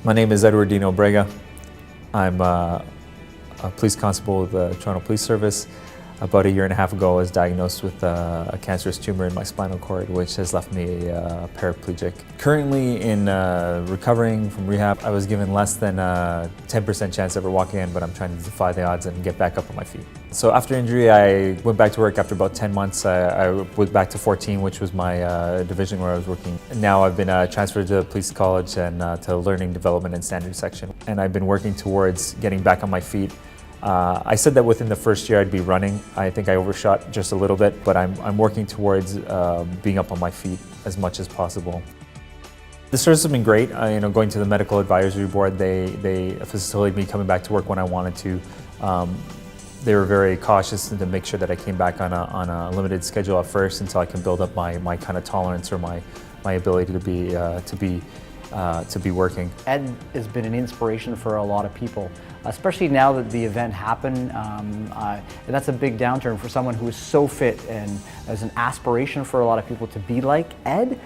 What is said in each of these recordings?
My name is Edward DeNobrega. I'm a police constable with the Toronto Police Service. About a year and a half ago, I was diagnosed with a cancerous tumor in my spinal cord, which has left me paraplegic. Currently in recovering from rehab, I was given less than a 10% chance of ever walking in, but I'm trying to defy the odds and get back up on my feet. So after injury, I went back to work. After about 10 months, I went back to 14, which was my division where I was working. And now I've been transferred to police college and to learning development and standards section. And I've been working towards getting back on my feet. I said that within the first year I'd be running. I think I overshot just a little bit, but I'm working towards being up on my feet as much as possible. The service has been great. Going to the medical advisory board, they facilitated me coming back to work when I wanted to. They were very cautious to make sure that I came back on a limited schedule at first until I can build up my kind of tolerance or my ability to be working. Ed has been an inspiration for a lot of people, especially now that the event happened. That's a big downturn for someone who is so fit, and as an aspiration for a lot of people to be like Ed.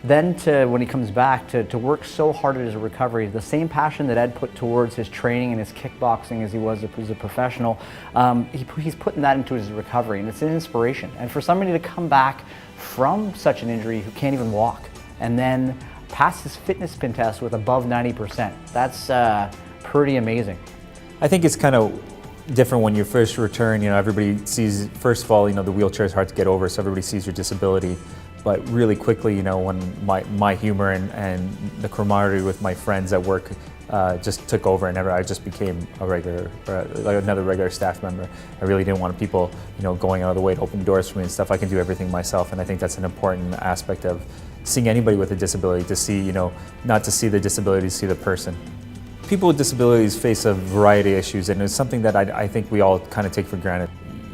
Then when he comes back, to work so hard at his recovery, the same passion that Ed put towards his training and his kickboxing as he was a professional, he's putting that into his recovery, and it's an inspiration. And for somebody to come back from such an injury who can't even walk, and then pass his fitness spin test with above 90%, that's pretty amazing. I think it's kind of different when you first return. Everybody sees, first of all, the wheelchair is hard to get over, so everybody sees your disability. But really quickly, when my humor and the camaraderie with my friends at work just took over, and I just became another regular staff member. I really didn't want people, going out of the way to open doors for me and stuff. I can do everything myself, and I think that's an important aspect of seeing anybody with a disability, to see, not to see the disability, to see the person. People with disabilities face a variety of issues, and it's something that I think we all kind of take for granted.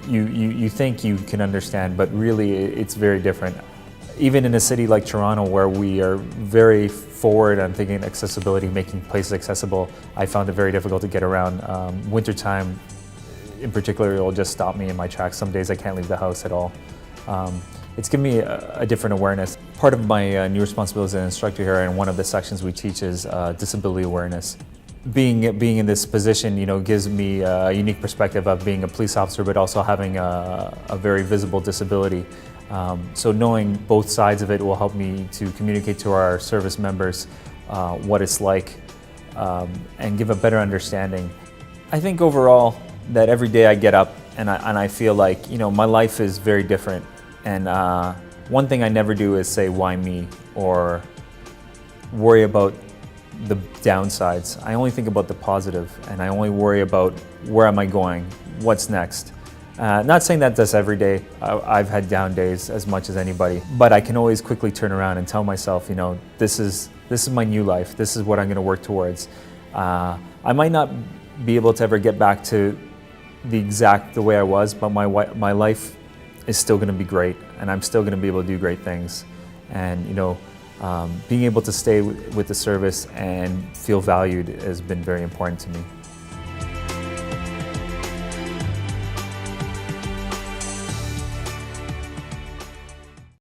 You think you can understand, but really it's very different. Even in a city like Toronto, where we are very forward on thinking accessibility, making places accessible, I found it very difficult to get around. Wintertime, in particular, will just stop me in my tracks. Some days I can't leave the house at all. It's given me a different awareness. Part of my new responsibility as an instructor here, and one of the sections we teach, is disability awareness. Being in this position, gives me a unique perspective of being a police officer, but also having a very visible disability. So knowing both sides of it will help me to communicate to our service members what it's like and give a better understanding. I think overall that every day I get up and I feel like, my life is very different. And one thing I never do is say, why me, or worry about the downsides. I only think about the positive, and I only worry about where am I going, what's next. Not saying that that's every day. I've had down days as much as anybody, but I can always quickly turn around and tell myself, this is my new life. This is what I'm going to work towards. I might not be able to ever get back to the way I was, but my life is still going to be great, and I'm still going to be able to do great things. And being able to stay with the service and feel valued has been very important to me.